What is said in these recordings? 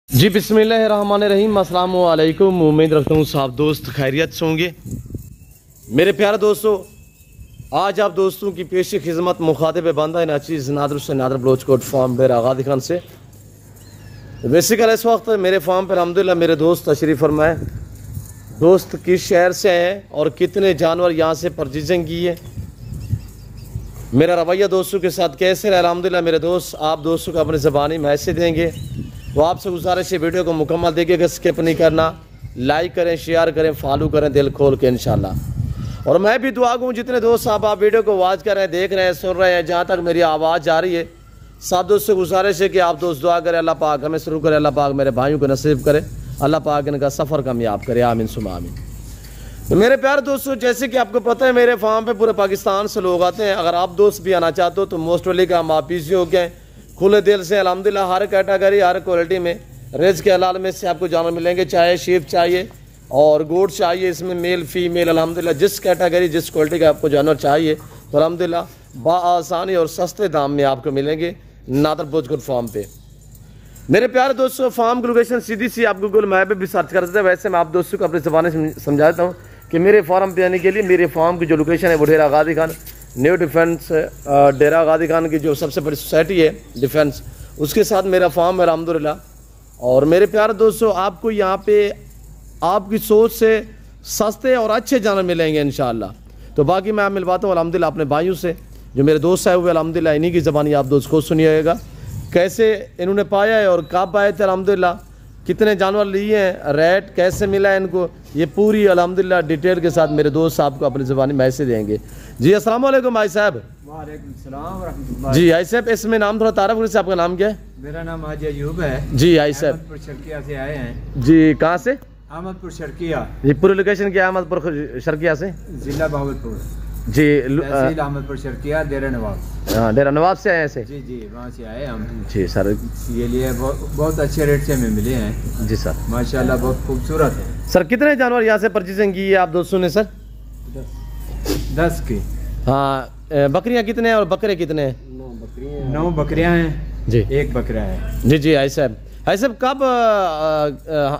जी बिस्मिल्लाहिर्रहमानिर्रहीम, अस्सलाम वालेकुम। उम्मीद रखता हूँ सब दोस्त खैरियत से होंगे। मेरे प्यारे दोस्तों, आज आप दोस्तों की पेशी खिदमत मुखातिब बंदा नाचीज़ नादर से नादर बलोचकोट फार्म डेरा गादी खान से। बेसिकल इस वक्त मेरे फार्म पर अल्हम्दुलिल्लाह मेरे दोस्त तशरीफ़ फरमाए। दोस्त किस शहर से हैं और कितने जानवर यहाँ से परचेजिंग की है, मेरा रवैया दोस्तों के साथ कैसे रहा, अल्हम्दुलिल्लाह मेरे दोस्त आप दोस्तों को अपनी ज़बानी मैसेज देंगे। वो आपसे गुजारिश है वीडियो को मुकम्मल देखिएगा, स्किप नहीं करना, लाइक करें, शेयर करें, फॉलो करें दिल खोल के इंशाल्लाह। और मैं भी दुआ करूँ जितने दोस्त आप वीडियो को वॉच कर रहे हैं, देख रहे हैं, सुन रहे हैं, जहाँ तक मेरी आवाज़ जा रही है, सब दोस्त से गुजारिश है कि आप दोस्त दुआ करें, अल्लाह पाक हमें शुरू करे, अल्लाह पाक मेरे भाइयों को नसीब करे, अल्लाह पाक इनका सफ़र कामयाब करे, आमीन सुमा आमीन। तो मेरे प्यारे दोस्तों, जैसे कि आपको पता है मेरे फार्म पे पूरे पाकिस्तान से लोग आते हैं। अगर आप दोस्त भी आना चाहते हो तो मोस्ट वेलकम, आप इजी हो गए खुले दिल से। अल्हम्दुलिल्लाह हर कैटेगरी हर क्वालिटी में रिज़्क़ के हलाल में से आपको जानवर मिलेंगे, चाहे शीप चाहिए और गोट चाहिए, इसमें मेल फीमेल अल्हम्दुलिल्लाह जिस कैटेगरी जिस क्वालिटी का आपको जानवर चाहिए तो अल्हम्दुलिल्लाह बआसानी और सस्ते दाम में आपको मिलेंगे नादर बलोचकोट फार्म पे। मेरे प्यारे दोस्तों, फार्म की लोकेशन सीधी सी आप गूगल मैप पे भी सर्च कर सकते हैं। वैसे मैं आप दोस्तों को अपनी ज़बान से समझाता हूँ कि मेरे फार्म पे आने के लिए मेरे फार्म की जो लोकेशन है वो डेरा गादी खान न्यू डिफेंस, डेरा गादी खान की जो सबसे बड़ी सोसाइटी है डिफेंस, उसके साथ मेरा फार्म है अल्हम्दुलिल्लाह। और मेरे प्यारे दोस्तों, आपको यहाँ पे आपकी सोच से सस्ते और अच्छे जानवर मिलेंगे इंशाअल्लाह। तो बाकी मैं मिलवाता हूँ अल्हम्दुलिल्लाह अपने भाइयों से, जो मेरे दोस्त है हुए अल्हम्दुलिल्लाह इन्हीं की ज़बानी आप दोस्त को सुनिएगा कैसे इन्होंने पाया है और कब पाए थे अल्हम्दुलिल्लाह, कितने जानवर लिए हैं, रेट कैसे मिला है इनको, ये पूरी अल्हम्दुलिल्लाह डिटेल के साथ मेरे दोस्त आपको अपनी ज़बानी मैसेज देंगे। जी अस्सलाम वालेकुम भाई साहब। वालेकुम सलाम रहमतुल्लाह। जी आई साहब, इसमें नाम थोड़ा तारफ़ करें, आपका नाम क्या है? मेरा नाम हाजी अयूब है। जी आई साहब, अहमदपुर शर्किया से आए हैं। जी कहाँ से? अहमदपुर शर्किया। जी पूरी लोकेशन क्या है? अहमदपुर शर्किया से, जिला भावलपुर जी तहसील अहमदपुर शर्किया, डेरा नवाब। हाँ डेरा नवाब से आए ऐसे? जी वहाँ से आए हम। जी सर, ये लिए बहुत अच्छे रेट से हमें मिले हैं। जी सर माशाल्लाह बहुत खूबसूरत है। सर कितने जानवर यहाँ से परचेजिंग की है आप दोस्तों ने? सर 10 की। हाँ, बकरियाँ कितने हैं और बकरे कितने हैं? 9 बकरियाँ हैं जी, 1 बकरा है। जी आई साहब कब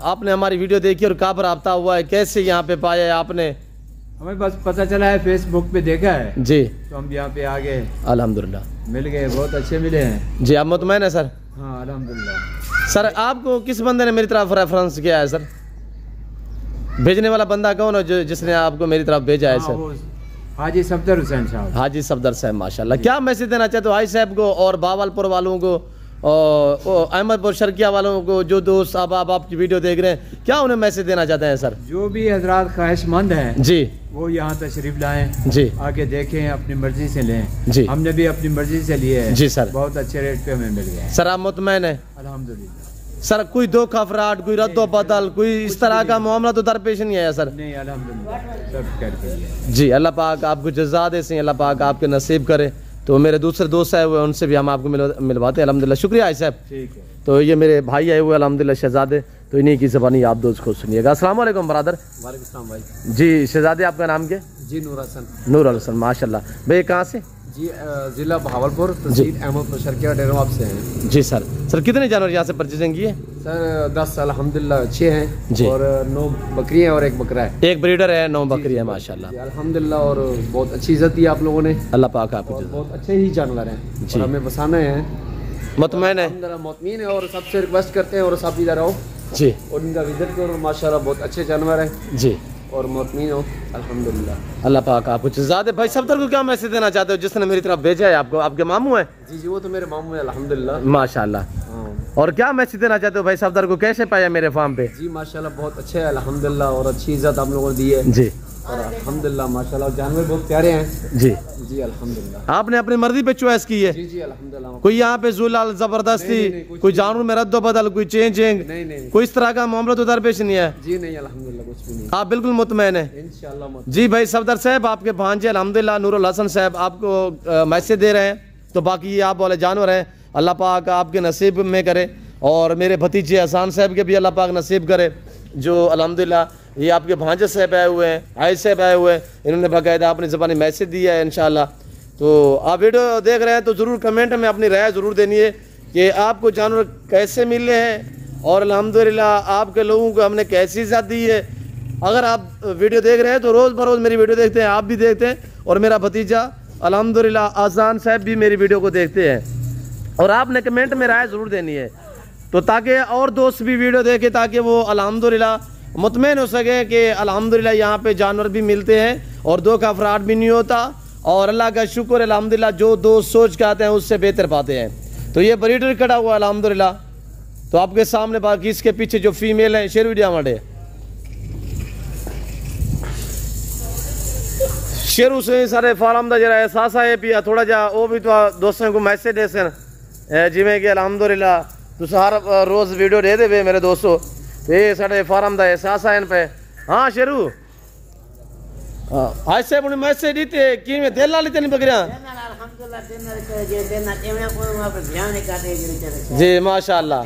आपने हमारी वीडियो देखी और कब रब्ता हुआ है, कैसे यहाँ पे पाया है आपने? हमें बस पता चला है, फेसबुक पे देखा है जी, तो हम यहाँ पे आ गए, अल्हम्दुलिल्लाह मिल गए, बहुत अच्छे मिले हैं। जी आप मुतमैन है सर? हाँ अल्हम्दुलिल्लाह। सर आपको किस बंदे ने मेरी तरफ रेफरेंस किया है सर? भेजने वाला बंदा कौन है जिसने आपको मेरी तरफ भेजा है सर? हाजी सफदर हुसैन साहब। हाजी सफदर साहब माशाल्लाह। क्या मैसेज देना चाहते हो हाजी साहब को और बावलपुर वालों को और अहमदपुर शर्किया वालों को, जो दोस्त अब आप आपकी वीडियो देख रहे हैं, क्या उन्हें मैसेज देना चाहते हैं सर? जो भी हजरात ख्वाहिशमंद हैं जी वो यहाँ तशरीफ लाएं जी, आके देखें, अपनी मर्जी से लें जी। हमने भी अपनी मर्जी से लिए है जी सर, बहुत अच्छे रेट पे हमें मिल गया सर। आप मुतमैन है? अल्हम्दुलिल्लाह सर। कोई धोखा फ्रॉड, कोई रद्दो बदल, कोई इस तरह का मामला तो दरपेश नहीं आया सर? नहीं अल्हम्दुलिल्लाह सब करके जी। अल्लाह पाक आपको जज़ा दे से, अल्लाह पाक आपके नसीब करे। तो मेरे दूसरे दोस्त आए हुए उनसे भी हम आपको मिलवाते हैं अल्हम्दुलिल्लाह। शुक्रिया आई साहब। ठीक है। तो ये मेरे भाई आए हुए अल्हम्दुलिल्लाह शहजादे, तो इन्हीं की ज़बानी आप दोस्त को सुनिएगा। अस्सलाम वालेकुम ब्रदर। वालेकुम सलाम भाई। जी शहजादे आपका नाम क्या? जी नूर हसन। नूर हसन माशाल्लाह। भाई कहाँ से? जी जिला भावलपुर, तहसील अहमदपुर शर्किया, डेरा नवाब से हैं जी। सर कितने जानवर यहाँ से परचेजिंग किए? सर 10 अल्हम्दुलिल्लाह अच्छे हैं जी, और 9 बकरियाँ और 1 बकरा है। एक ब्रीडर है, 9 बकरी है माशाल्लाह अल्हम्दुलिल्लाह। और बहुत अच्छी इज्जत दी आप लोगों ने, अल्लाह पाक आपको। बहुत अच्छे ही जानवर हैं जी, हमें बसाना है, मुतमैन है, मुतमईन है। और सबसे रिक्वेस्ट करते हैं और सब इधर आओ जी, और इनका विजिट करो, माशाल्लाह बहुत अच्छे जानवर हैं जी, और मुतमईन हो अल्हम्दुलिल्लाह। अल्लाह पाक आपको जज़ा दे। भाई सफदर को क्या मैसेज देना चाहते हो जिसने मेरी तरफ भेजा है आपको? आपके मामू है? जी वो तो मेरे मामू है अल्हम्दुलिल्लाह माशाल्लाह। और क्या मैसेज देना चाहते हो भाई सफदर को, कैसे पाया मेरे फार्म पे? जी माशाल्लाह बहुत अच्छे है अल्हम्दुलिल्लाह, और अच्छी इज्जत आप लोगों ने दी है जी, और अल्हम्दुलिल्लाह माशाल्लाह जानवर बहुत प्यारे हैं जी। जी अल्हम्दुलिल्लाह। आपने अपनी मर्जी पे चॉइस की है? जी जी अल्हम्दुलिल्लाह। कोई यहाँ पे जुलाल जबरदस्ती, कोई जानवर में रद्दो बदल, कोई चेंजिंग, कोई इस तरह का मामला तो दरपेश नहीं है? जी नहीं अल्हम्दुलिल्लाह कुछ भी नहीं। आप बिल्कुल मुतमैन है इंशाअल्लाह? जी भाई सफदर साहब आपके भांजे अल्हम्दुलिल्लाह नूरुल हसन साहब आपको मैसेज दे रहे हैं, तो बाकी ये आप वाले जानवर हैं, अल्लाह पाक आपके नसीब में करे, और मेरे भतीजे हसन साहब के भी अल्लाह पाक नसीब करे, जो अल्हम्दुलिल्लाह ये आपके भांजे साहब आए हुए हैं, आई साहब आए हुए हैं, इन्होंने बाकायदा अपनी ज़बानी मैसेज दिया है इंशाअल्लाह। तो आप वीडियो देख रहे हैं तो ज़रूर कमेंट में अपनी राय ज़रूर देनी है कि आपको जानवर कैसे मिले हैं और अल्हम्दुलिल्लाह आपके लोगों को हमने कैसी इज़्ज़त दी है। अगर आप वीडियो देख रहे हैं तो रोज़ बरोज़ मेरी वीडियो देखते हैं, आप भी देखते हैं, और मेरा भतीजा अल्हम्दुलिल्लाह आज़ान साहब भी मेरी वीडियो को देखते हैं। और आपने कमेंट में राय ज़रूर देनी है, तो ताकि और दोस्त भी वीडियो देखें, ताकि वो अल्हम्दुलिल्लाह मुतमईन हो सके कि अल्हम्दुलिल्लाह यहाँ पे जानवर भी मिलते हैं और दो का फ्रॉड भी नहीं होता। और अल्लाह का शुक्र अल्हम्दुलिल्लाह, जो दोस्त सोच के आते हैं उससे बेहतर पाते हैं। तो ये ब्रीडर खड़ा हुआ अल्हम्दुलिल्लाह, तो आपके सामने बाकी इसके पीछे जो फीमेल है शेरू डियामंड शेरू से सारे फार्म का जरा एहसास है पिया थोड़ा जा वो भी तो दोस्तों को मैसेज दे सन जिमें कि अल्हम्दुलिल्लाह तुस हर रोज़ वीडियो दे दे मेरे दोस्तों, तो ये साढ़े फार्म का एहसास है इन पे। हाँ शेरू ऐसे अपने मैसेज दीते कि में तेल लाली नहीं बकरियां जी माशाअल्लाह।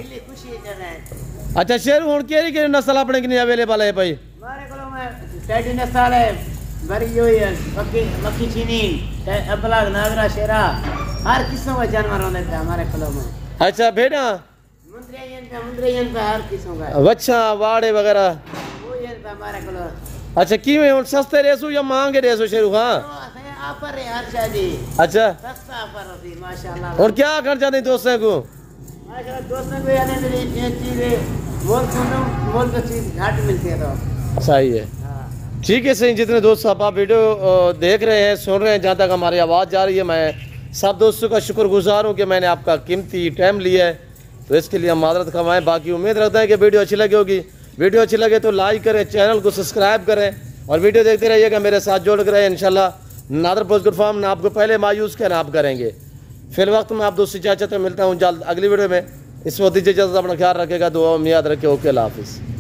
अच्छा शेरू हुन केरी नस्ल अपने कितनी अवेलेबल है भाई? हमारे को में टेडी नस्ल है, बड़ी हुई है, मक्खी चीनी, अबला नागरा शेरा, हर किस्म का जानवर होने थे हमारे कुलों में। अच्छा भेड़ा मुंद्रियन पे हर किस्म का बच्चा वाड़े वगैरह वो ये हमारे कुलों। अच्छा की में हुन सस्ते रेसू या महंगे रेसू शेरू? हाँ ऑफर है हर शादी। अच्छा सस्ता ऑफर होती माशाल्लाह। और क्या खर्चा दें दोस्तों को? माशाल्लाह दोस्तों को यानी ये चीज़ मोल की चीज़ घाट मिलती है तो सही है। ठीक है सही, जितने दोस्त आप वीडियो देख रहे हैं सुन रहे हैं, जहाँ तक हमारी आवाज़ जा रही है, मैं सब दोस्तों का शुक्रगुजार हूँ कि मैंने आपका कीमती टाइम लिया है, तो इसके लिए हम मादरत खवाएँ। बाकी उम्मीद रखते हैं कि वीडियो अच्छी लगी होगी। वीडियो अच्छी लगे तो लाइक करें, चैनल को सब्सक्राइब करें और वीडियो देखते रहिएगा, मेरे साथ जोड़ कर रहे इंशाल्लाह। नादर पोस्ट फार्म ना आपको पहले मायूस क्या ना आप करेंगे। फिर वक्त में आप दोस्त इजाज़त में मिलता हूँ जल्द अगली वीडियो में। इस वक्त इजाज़त अपना ख्याल रखेगा, दुआ में याद रखे। ओके अल्लाह हाफिज़।